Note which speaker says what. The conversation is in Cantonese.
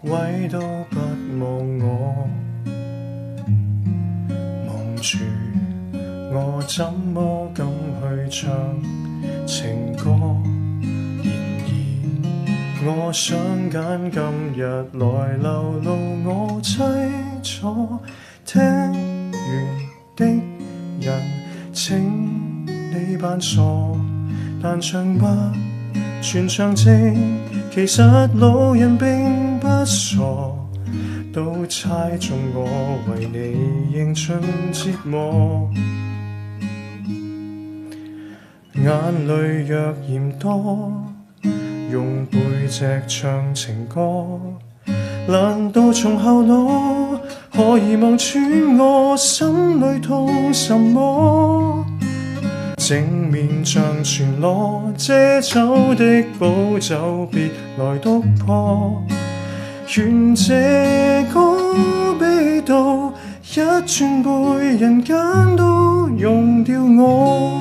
Speaker 1: 位都不望我，望住我怎麼敢去唱情歌？我想揀今日來流露我凄楚，聽完的人請你扮傻，但唱不全場靜，其實路人並不傻，都猜中我為你認盡折磨，眼淚若嫌多，用背脊唱情歌，難道從後腦可以望穿我心裏痛什麼？正面像全裸遮醜的寶酒，別來篤破。願這歌悲到一轉背，人間都用掉我。